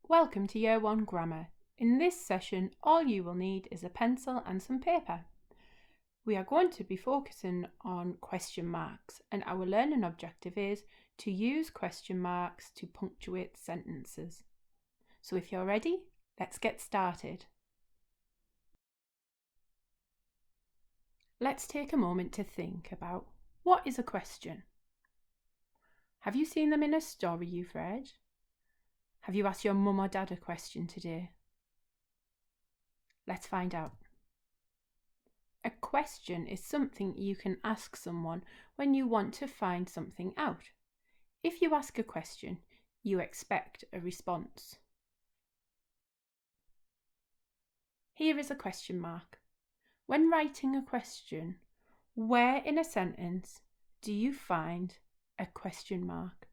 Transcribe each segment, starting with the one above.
Welcome to Year 1 Grammar. In this session, all you will need is a pencil and some paper. We are going to be focusing on question marks, and our learning objective is to use question marks to punctuate sentences. So if you're ready, let's get started. Let's take a moment to think about what is a question. Have you seen them in a story you've read? Have you asked your mum or dad a question today? Let's find out. A question is something you can ask someone when you want to find something out. If you ask a question, you expect a response. Here is a question mark. When writing a question, where in a sentence do you find a question mark?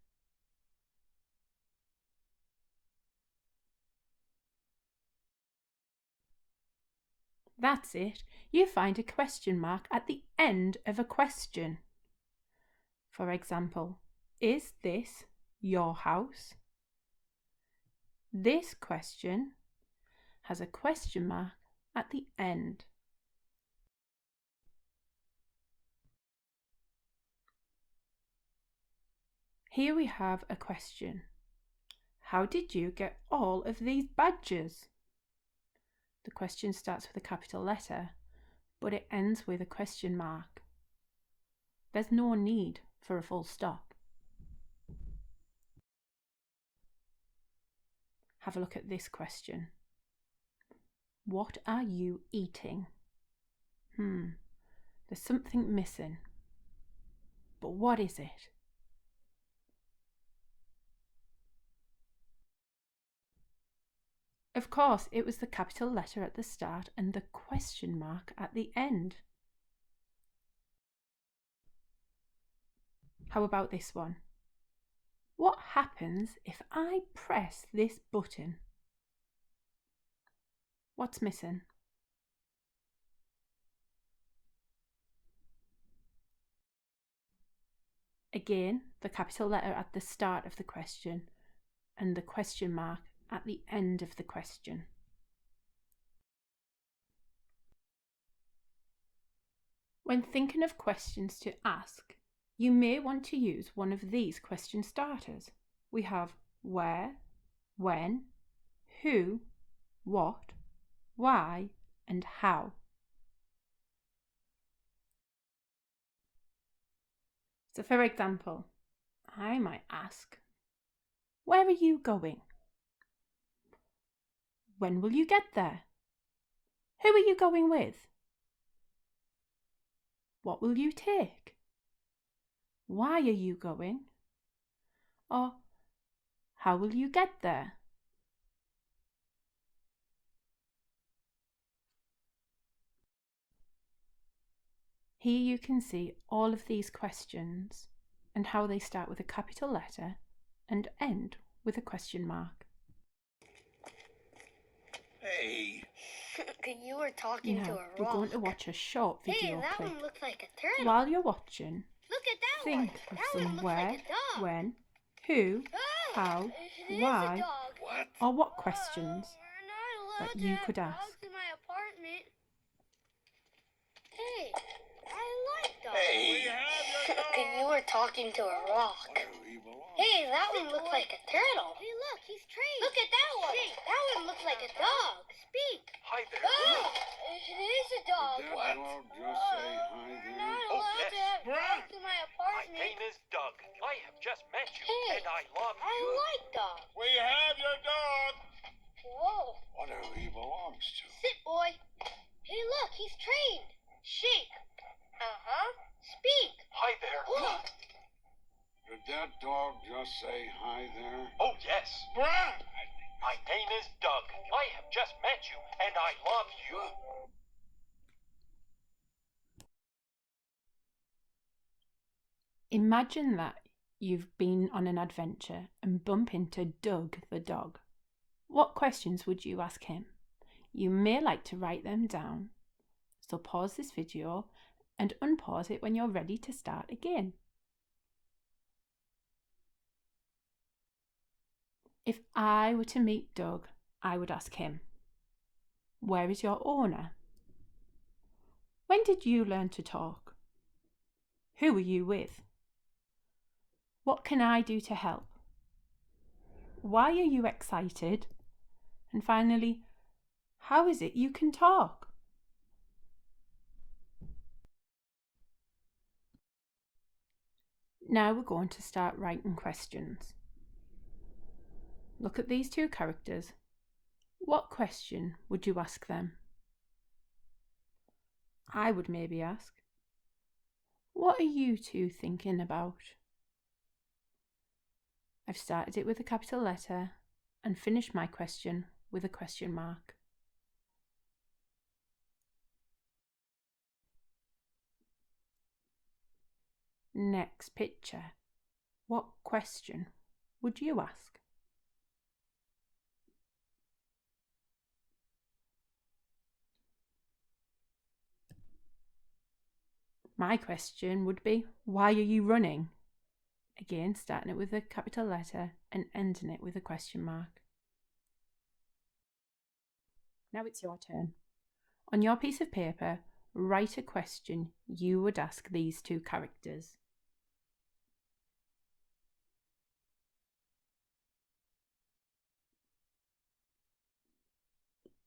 That's it. You find a question mark at the end of a question. For example, is this your house? This question has a question mark at the end. Here we have a question. How did you get all of these badges? The question starts with a capital letter, but it ends with a question mark. There's no need for a full stop. Have a look at this question. What are you eating? There's something missing. But what is it? Of course, it was the capital letter at the start and the question mark at the end. How about this one? What happens if I press this button? What's missing? Again, the capital letter at the start of the question and the question mark at the end of the question. When thinking of questions to ask, you may want to use one of these question starters. We have where, when, who, what, why, and how. So for example, I might ask, where are you going? When will you get there? Who are you going with? What will you take? Why are you going? Or how will you get there? Here you can see all of these questions and how they start with a capital letter and end with a question mark. Hey. You were talking to a rock. We're going to watch a short video Hey, that clip. one looks like a turtle. While you're watching, Look at that think one. of That one some looks where, like a dog. when, who, Oh, how, it is why, a dog. What? or what questions We're not allowed that to you have could dogs ask. in my apartment. Hey, I like dogs. Hey. We have your dog. You were talking to a rock. Where he belongs. Hey, that one looks like a turtle. Hey, look, he's trained. Look at that one. That one looks like a dog. Speak. Hi there. Oh, it is a dog. Did that dog just say hi We're there? not Oh, allowed yes. to have dogs in my My apartment. name is Doug. I have just met you, Hey, and I love I you. like dogs. We have your dog. Whoa. Wonder who he belongs to. Sit, boy. Hey, look, he's trained. Shake. Uh-huh. Speak. Hi there. Whoa. Did that dog just say hi there? Oh, yes. Brad! My name is Doug. I have just met you, and I love you. Imagine that you've been on an adventure and bump into Doug the dog. What questions would you ask him? You may like to write them down. So pause this video and unpause it when you're ready to start again. If I were to meet Doug, I would ask him, where is your owner? When did you learn to talk? Who were you with? What can I do to help? Why are you excited? And finally, how is it you can talk? Now we're going to start writing questions. Look at these two characters. What question would you ask them? I would maybe ask, what are you two thinking about? I've started it with a capital letter and finished my question with a question mark. Next picture. What question would you ask? My question would be, why are you running? Again, starting it with a capital letter and ending it with a question mark. Now it's your turn. On your piece of paper, write a question you would ask these two characters.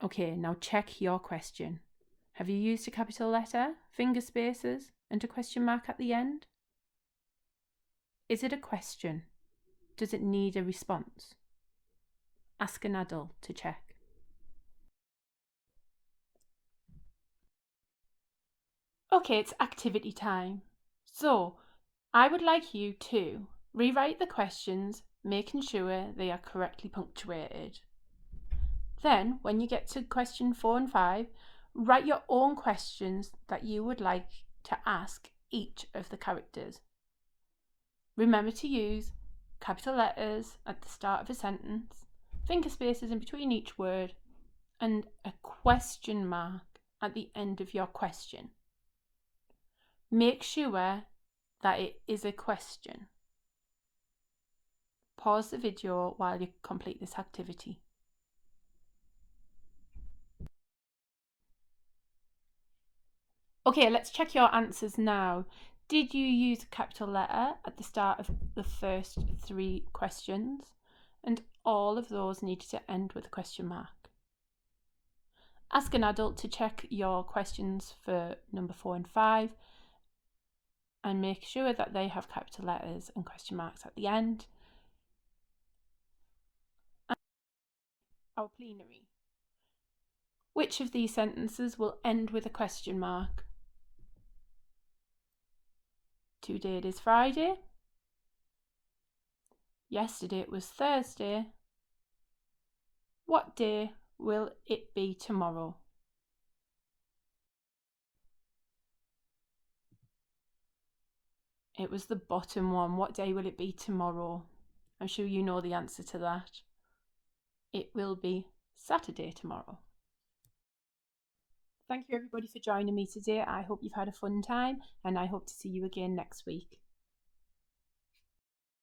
Okay, now check your question. Have you used a capital letter, finger spaces, and a question mark at the end? Is it a question? Does it need a response? Ask an adult to check. Okay, it's activity time. So, I would like you to rewrite the questions, making sure they are correctly punctuated. Then, when you get to question 4 and 5, write your own questions that you would like to ask each of the characters. Remember to use capital letters at the start of a sentence, finger spaces in between each word, and a question mark at the end of your question. Make sure that it is a question. Pause the video while you complete this activity. Okay, let's check your answers now. Did you use a capital letter at the start of the first 3 questions? And all of those needed to end with a question mark. Ask an adult to check your questions for number 4 and 5 and make sure that they have capital letters and question marks at the end. And our plenary. Which of these sentences will end with a question mark? Today it is Friday. Yesterday it was Thursday. What day will it be tomorrow? It was the bottom one. What day will it be tomorrow? I'm sure you know the answer to that. It will be Saturday tomorrow. Thank you everybody for joining me today. I hope you've had a fun time and I hope to see you again next week.